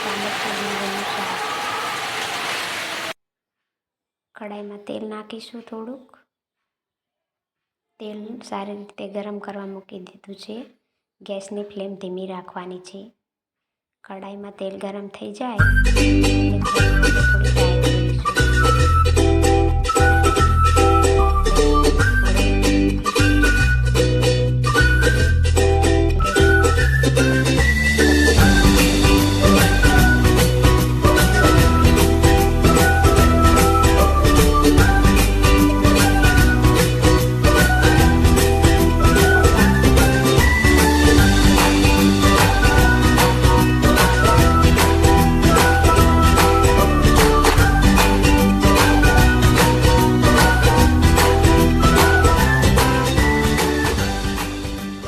ટામેટા ડુંગળીનું શાક. કઢાઈમાં તેલ નાખીશું થોડુંક. તેલ સારી રીતે ગરમ કરવા મૂકી દીધું છે. ગેસની ફ્લેમ ધીમી રાખવાની છે. કઢાઈમાં તેલ ગરમ થઈ જાય એટલે થોડી રાઈ કરીશું.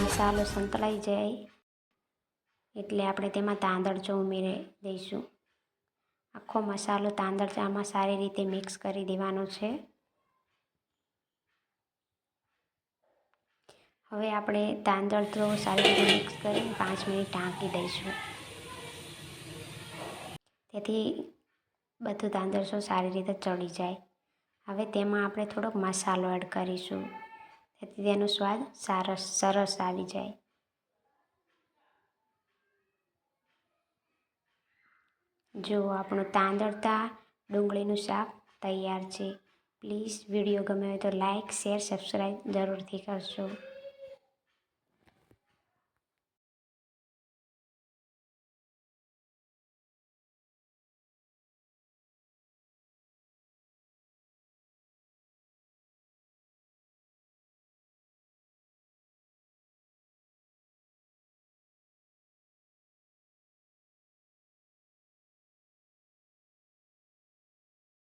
મસાલો સંતળાઈ જાય એટલે આપણે તેમાં તાંદળચો ઉમેરી દઈશું. આખો મસાલો તાંદળચામાં સારી રીતે મિક્સ કરી દેવાનો છે. હવે આપણે તાંદળચો સારી રીતે મિક્સ કરી 5 મિનિટ ઢાંકી દઈશું. તેથી બધું તાંદળચો સારી રીતે ચડી જાય. હવે તેમાં આપણે થોડોક મસાલો એડ કરીશું, તેથી તેનો સ્વાદ સરસ આવી જાય. જો આપણું તાંદળતા ડુંગળીનું શાક તૈયાર છે. પ્લીઝ વિડીયો ગમે હોય તો લાઈક, શેર, સબસ્ક્રાઈબ જરૂરથી કરશો.